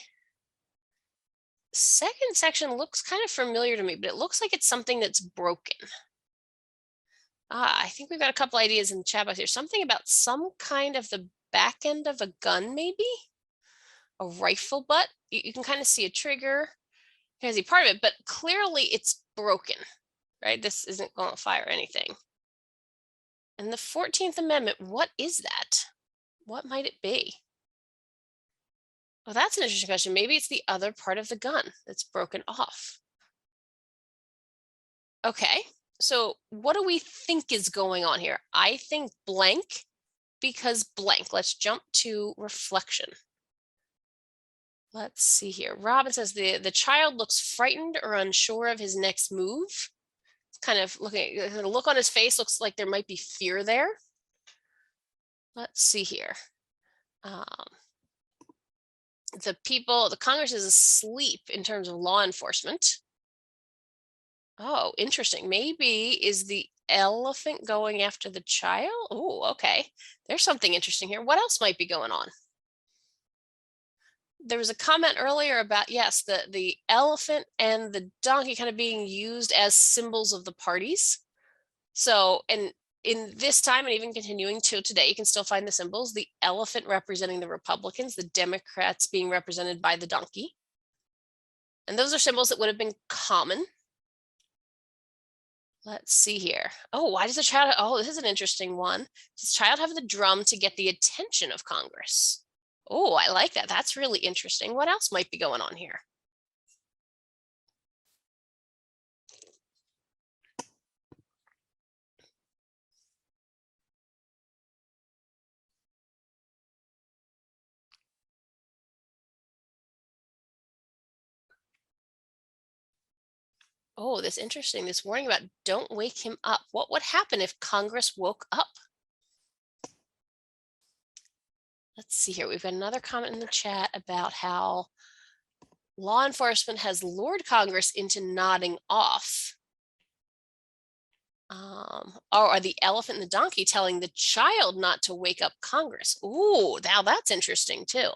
Second section looks kind of familiar to me, but it looks like it's something that's broken. I think we've got a couple ideas in the chat box here. Something about some kind of the back end of a gun, maybe? A rifle butt. You can kind of see a trigger. You can see part of it, but clearly it's broken, right? This isn't going to fire anything. And the 14th Amendment, what is that? What might it be? Well, that's an interesting question. Maybe it's the other part of the gun that's broken off. Okay, so what do we think is going on here? I think blank because blank. Let's jump to reflection. Let's see here. Robin says the child looks frightened or unsure of his next move. It's kind of the look on his face looks like there might be fear there. Let's see here. The Congress is asleep in terms of law enforcement. Oh, interesting. Maybe is the elephant going after the child? Oh, okay. There's something interesting here. What else might be going on? There was a comment earlier about, yes, the elephant and the donkey kind of being used as symbols of the parties. So, and in this time and even continuing to today, you can still find the symbols, the elephant representing the Republicans, the Democrats being represented by the donkey. And those are symbols that would have been common. Let's see here. Oh, why does the child, oh, this is an interesting one. Does the child have the drum to get the attention of Congress? Oh, I like that. That's really interesting. What else might be going on here? Oh, this interesting. This warning about don't wake him up. What would happen if Congress woke up? Let's see here. We've got another comment in the chat about how law enforcement has lured Congress into nodding off. Or the elephant and the donkey telling the child not to wake up Congress. Ooh, now that's interesting too.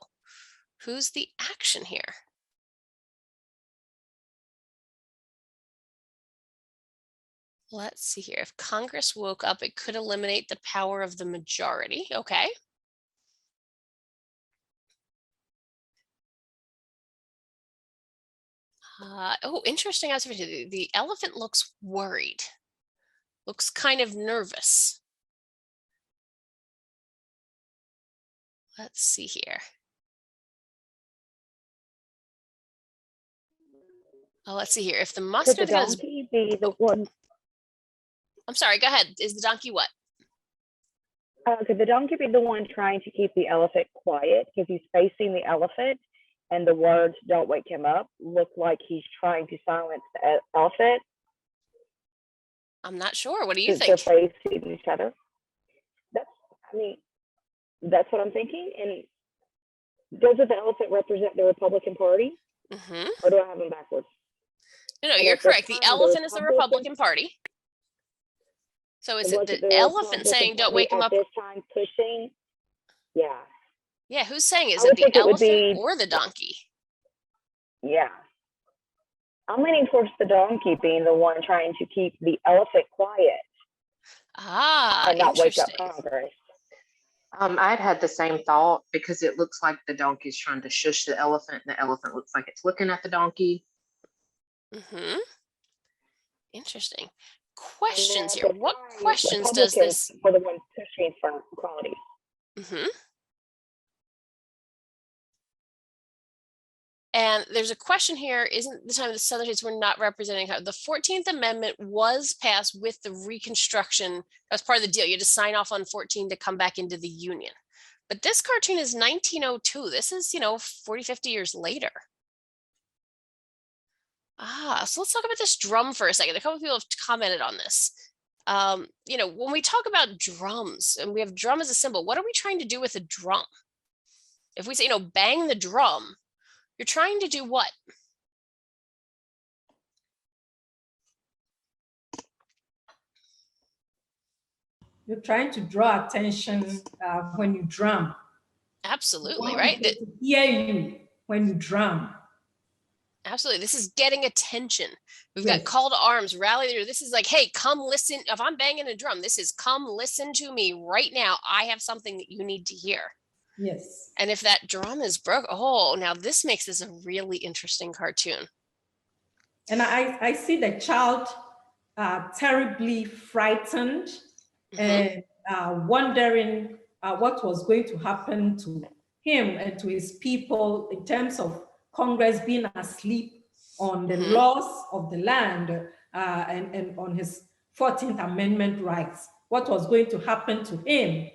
Who's the action here? Let's see here. If Congress woke up, it could eliminate the power of the majority. Okay. Oh, interesting observation. The elephant looks worried. Looks kind of nervous. Let's see here. Oh, let's see here. If the Could mustard the has, donkey be the one? I'm sorry, go ahead. Is the donkey what? Could the donkey be the one trying to keep the elephant quiet because he's facing the elephant, and the words "Don't wake him up" look like he's trying to silence the elephant? I'm not sure. What do you They're think? facing each other. That's, I mean, that's what I'm thinking. And doesn't the elephant represent the Republican Party, Hmm. or do I have them backwards? No, And you're at this correct. The time, elephant is the Republicans, Republican Party. So is it was it the the elephant Republican saying, don't Party wake him at up? this time pushing? Yeah, Yeah, who's saying? Is I it would the think it would elephant be, or the donkey? yeah. I'm leaning towards the donkey being the one trying to keep the elephant quiet Ah, and not wake up interesting. Congress. I'd had the same thought because it looks like the donkey's trying to shush the elephant, and the elephant looks like it's looking at the donkey. Hmm. Interesting. Questions And here. at the What time, questions does Republicans this? were the ones pushing for equality. Hmm. And there's a question here, isn't the time the Southern states were not representing her? The 14th Amendment was passed with the Reconstruction. That's part of the deal. You had to sign off on 14 to come back into the Union. But this cartoon is 1902. This is, 40, 50 years later. So let's talk about this drum for a second. A couple of people have commented on this. When we talk about drums and we have drum as a symbol, what are we trying to do with a drum? If we say, bang the drum, you're trying to do what? You're trying to draw attention when you drum. Absolutely, You want right? people to hear you when you drum. Absolutely. This is getting attention. We've Yes. got call to arms, rally. This is like, hey, come listen. If I'm banging a drum, this is come listen to me right now. I have something that you need to hear. Yes. And if that drum is broke, now this makes this a really interesting cartoon. And I see the child terribly frightened and wondering what was going to happen to him and to his people in terms of Congress being asleep on the laws of the land and on his 14th Amendment rights. What was going to happen to him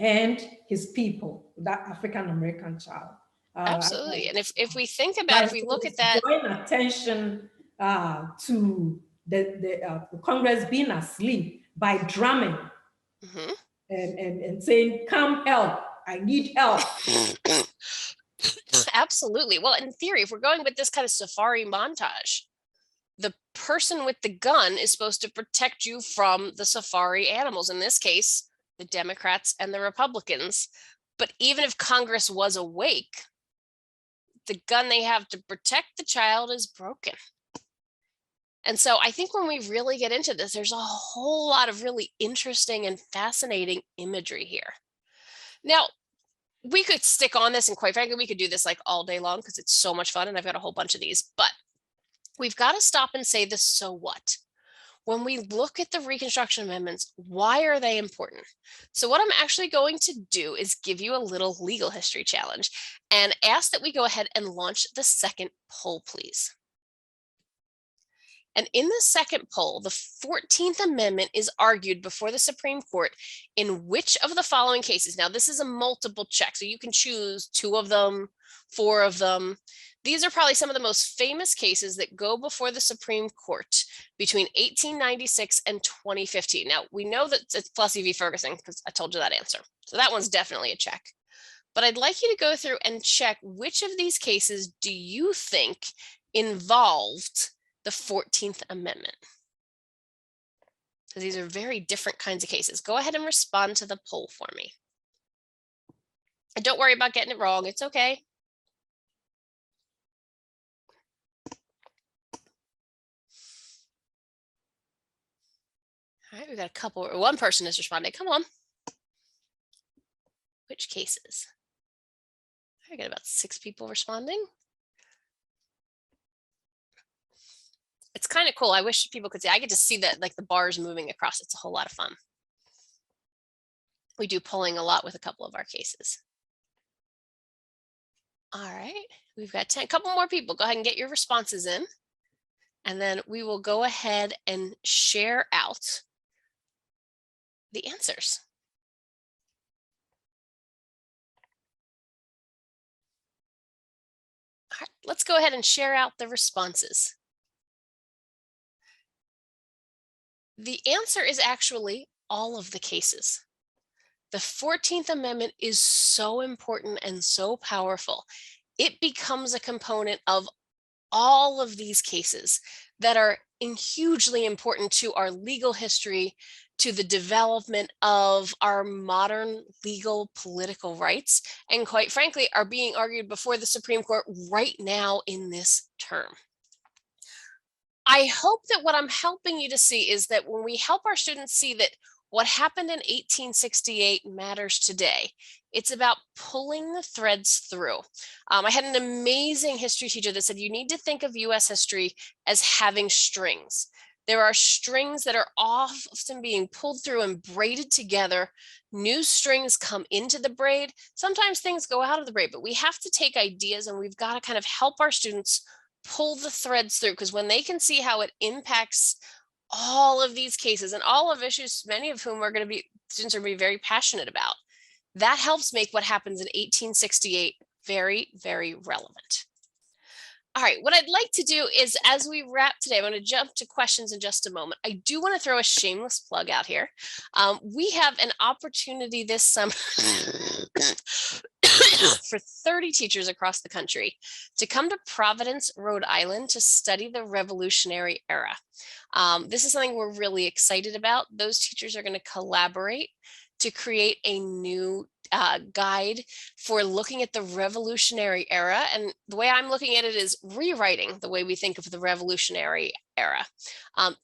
and his people, that African American child. Absolutely. And if we think about, if we look at that, drawing attention to the Congress being asleep by drumming and saying, come help, I need help. Absolutely. Well, in theory, if we're going with this kind of safari montage, the person with the gun is supposed to protect you from the safari animals, in this case, the Democrats and the Republicans. But even if Congress was awake, the gun they have to protect the child is broken. And so I think when we really get into this, there's a whole lot of really interesting and fascinating imagery here. Now, we could stick on this, and quite frankly, we could do this like all day long because it's so much fun, and I've got a whole bunch of these, but we've got to stop and say this, so what? When we look at the Reconstruction Amendments, why are they important? So what I'm actually going to do is give you a little legal history challenge and ask that we go ahead and launch the second poll, please. And in the second poll, the 14th Amendment is argued before the Supreme Court in which of the following cases? Now, this is a multiple check, so you can choose 2 of them, 4 of them. These are probably some of the most famous cases that go before the Supreme Court between 1896 and 2015. Now, we know that it's Plessy v. Ferguson because I told you that answer. So that one's definitely a check. But I'd like you to go through and check which of these cases do you think involved the 14th Amendment? Because these are very different kinds of cases. Go ahead and respond to the poll for me. And don't worry about getting it wrong. It's okay. All right, we've got a couple. One person has responded. Come on. Which cases? I got about 6 people responding. It's kind of cool. I wish people could see. I get to see that, like the bars moving across. It's a whole lot of fun. We do polling a lot with a couple of our cases. All right, we've got 10. A couple more people. Go ahead and get your responses in. And then we will go ahead and share out the answers. All right, let's go ahead and share out the responses. The answer is actually all of the cases. The 14th Amendment is so important and so powerful. It becomes a component of all of these cases that are hugely important to our legal history, to the development of our modern legal political rights, and quite frankly, are being argued before the Supreme Court right now in this term. I hope that what I'm helping you to see is that when we help our students see that what happened in 1868 matters today, it's about pulling the threads through. I had an amazing history teacher that said you need to think of US history as having strings. There are strings that are often being pulled through and braided together. New strings come into the braid. Sometimes things go out of the braid, but we have to take ideas and we've got to kind of help our students pull the threads through, because when they can see how it impacts all of these cases and all of issues, many of whom students are going to be very passionate about, that helps make what happens in 1868 very, very relevant. All right, what I'd like to do is, as we wrap today, I'm going to jump to questions in just a moment. I do want to throw a shameless plug out here. We have an opportunity this summer for 30 teachers across the country to come to Providence, Rhode Island to study the Revolutionary Era. This is something we're really excited about. Those teachers are going to collaborate to create a new guide for looking at the Revolutionary Era. And the way I'm looking at it is rewriting the way we think of the Revolutionary Era.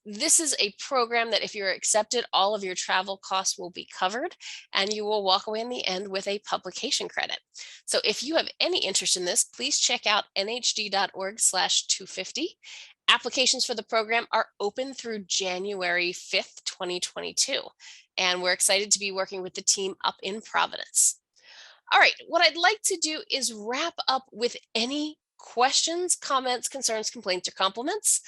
This is a program that if you're accepted, all of your travel costs will be covered and you will walk away in the end with a publication credit. So if you have any interest in this, please check out nhd.org/250. Applications for the program are open through January 5th, 2022. And we're excited to be working with the team up in Providence. All right, what I'd like to do is wrap up with any questions, comments, concerns, complaints, or compliments.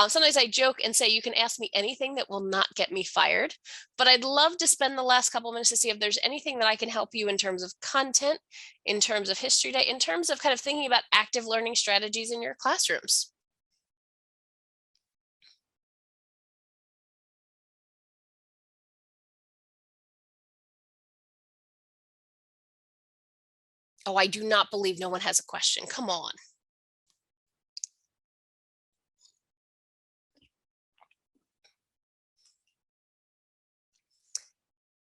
Sometimes I joke and say you can ask me anything that will not get me fired, but I'd love to spend the last couple of minutes to see if there's anything that I can help you in terms of content, in terms of History Day, in terms of kind of thinking about active learning strategies in your classrooms. Oh, I do not believe no one has a question. Come on.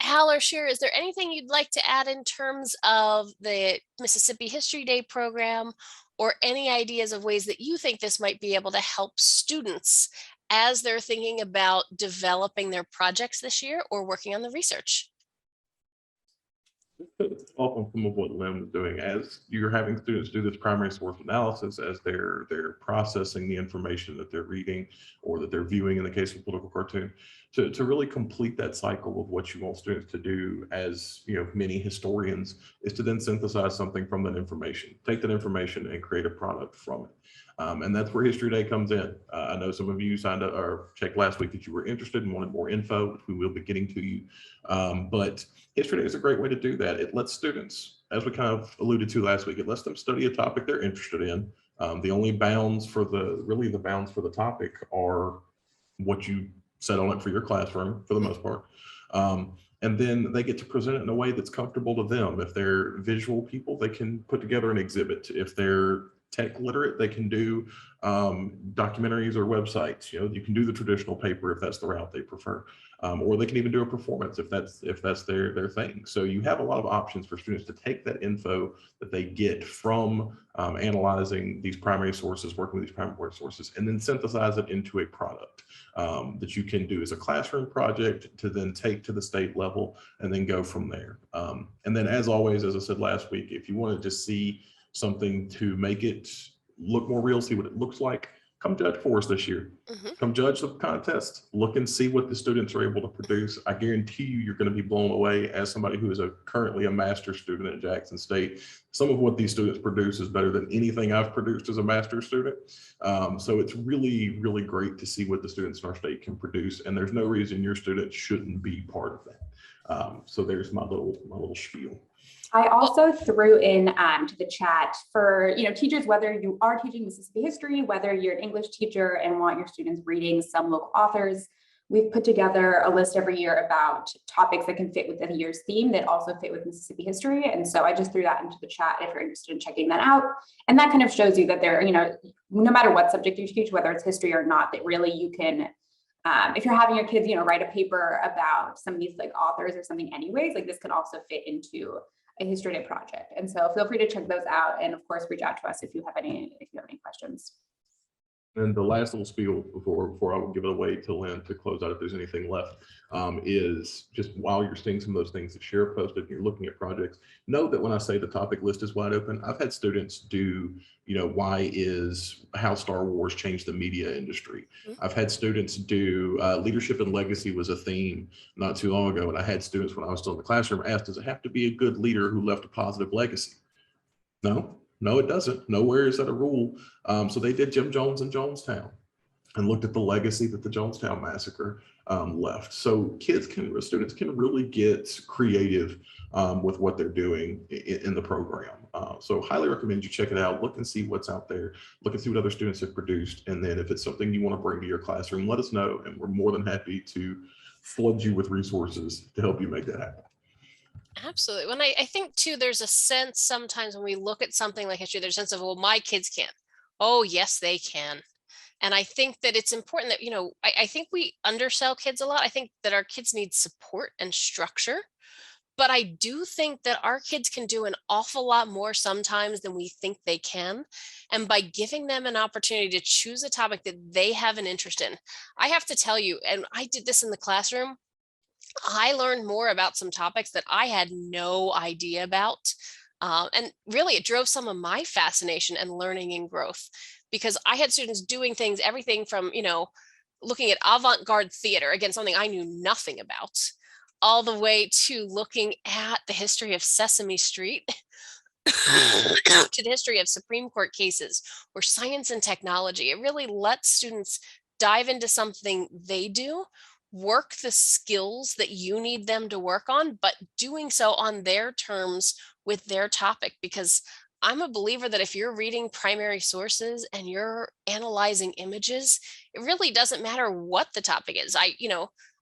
Hal or Sheer, is there anything you'd like to add in terms of the Mississippi History Day program, or any ideas of ways that you think this might be able to help students as they're thinking about developing their projects this year or working on the research? Off on some of what Lynn was doing, as you're having students do this primary source analysis, as they're processing the information that they're reading or that they're viewing in the case of political cartoon, to really complete that cycle of what you want students to do as many historians, is to then synthesize something from that information, take that information and create a product from it. And that's where History Day comes in. I know some of you signed up or checked last week that you were interested and wanted more info, which we will be getting to you. But History Day is a great way to do that. It lets students, as we kind of alluded to last week, it lets them study a topic they're interested in. The only bounds for the bounds for the topic are what you set on it for your classroom, for the most part. And then they get to present it in a way that's comfortable to them. If they're visual people, they can put together an exhibit. If they're tech literate, they can do documentaries or websites. You can do the traditional paper if that's the route they prefer, or they can even do a performance if that's their thing. So you have a lot of options for students to take that info that they get from analyzing these primary sources, working with these primary sources, and then synthesize it into a product that you can do as a classroom project to then take to the state level and then go from there. And then, as always, as I said last week, if you wanted to see something to make it look more real, see what it looks like, come judge for us this year. Come judge the contest, look and see what the students are able to produce. I guarantee you're going to be blown away. As somebody who is currently a master's student at Jackson State, some of what these students produce is better than anything I've produced as a master's student. So it's really, really great to see what the students in our state can produce, and there's no reason your students shouldn't be part of that. So there's my little spiel. I also threw in to the chat for teachers, whether you are teaching Mississippi history, whether you're an English teacher and want your students reading some local authors, we've put together a list every year about topics that can fit within the year's theme that also fit with Mississippi history. And so I just threw that into the chat if you're interested in checking that out. And that kind of shows you that there, you know, no matter what subject you teach, whether it's history or not, that really you can, if you're having your kids, you know, write a paper about some of these like authors or something anyways, like this can also fit into a history day project. And so feel free to check those out. And of course, reach out to us if you have any questions. And the last little spiel before I will give it away to Lynn to close out if there's anything left, is just while you're seeing some of those things that Shira posted, you're looking at projects, know that when I say the topic list is wide open, I've had students do, you know, how Star Wars changed the media industry. I've had students do leadership and legacy was a theme not too long ago. And I had students when I was still in the classroom ask, does it have to be a good leader who left a positive legacy? No, it doesn't. Nowhere is that a rule. So they did Jim Jones and Jonestown and looked at the legacy that the Jonestown massacre left. So students can really get creative with what they're doing in the program. So highly recommend you check it out. Look and see what's out there. Look and see what other students have produced. And then if it's something you want to bring to your classroom, let us know. And we're more than happy to flood you with resources to help you make that happen. Absolutely. When I think too, there's a sense sometimes when we look at something like history, there's a sense of, well, my kids can't. Oh, yes, they can. And I think that it's important that, you know, I think we undersell kids a lot. I think that our kids need support and structure. But I do think that our kids can do an awful lot more sometimes than we think they can. And by giving them an opportunity to choose a topic that they have an interest in, I have to tell you, and I did this in the classroom, I learned more about some topics that I had no idea about. And really, it drove some of my fascination and learning and growth, because I had students doing things, everything from, you know, looking at avant-garde theater, again, something I knew nothing about, all the way to looking at the history of Sesame Street, to the history of Supreme Court cases or science and technology. It really lets students dive into something they do, work the skills that you need them to work on, but doing so on their terms with their topic. Because I'm a believer that if you're reading primary sources and you're analyzing images, it really doesn't matter what the topic is.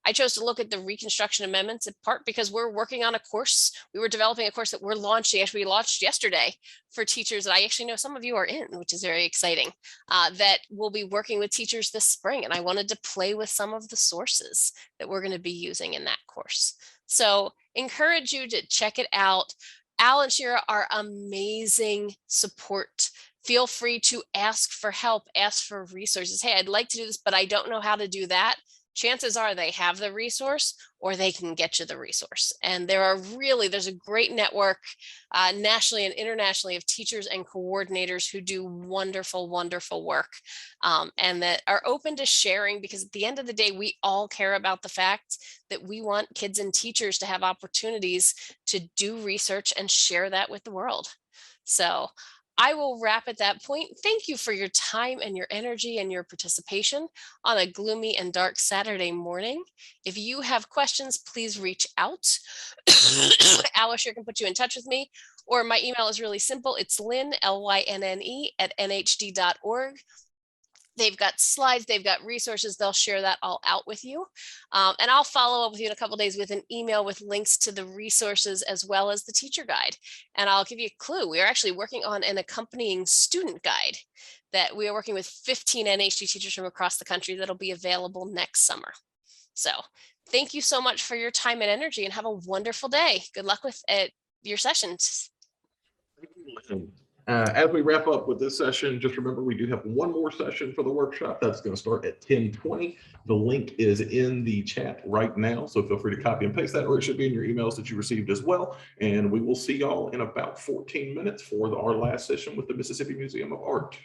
I chose to look at the Reconstruction amendments in part because we're working on a course. We were developing a course that we're launching, actually we launched yesterday, for teachers that I actually know some of you are in, which is very exciting, that we'll be working with teachers this spring. And I wanted to play with some of the sources that we're going to be using in that course. So encourage you to check it out. Al and Shira are amazing support. Feel free to ask for help, ask for resources. Hey, I'd like to do this, but I don't know how to do that. Chances are they have the resource or they can get you the resource. And there's a great network nationally and internationally of teachers and coordinators who do wonderful, wonderful work and that are open to sharing, because at the end of the day, we all care about the fact that we want kids and teachers to have opportunities to do research and share that with the world. So I will wrap at that point. Thank you for your time and your energy and your participation on a gloomy and dark Saturday morning. If you have questions, please reach out. Alice here can put you in touch with me, or my email is really simple. It's Lynn, Lynne @nhd.org. They've got slides, they've got resources. They'll share that all out with you. And I'll follow up with you in a couple of days with an email with links to the resources as well as the teacher guide. And I'll give you a clue. We are actually working on an accompanying student guide that we are working with 15 NHD teachers from across the country that'll be available next summer. So thank you so much for your time and energy, and have a wonderful day. Good luck with your sessions. Thank you, Lynn. As we wrap up with this session, just remember we do have one more session for the workshop. That's going to start at 10:20. The link is in the chat right now, so feel free to copy and paste that, or it should be in your emails that you received as well. And we will see y'all in about 14 minutes for our last session with the Mississippi Museum of Art.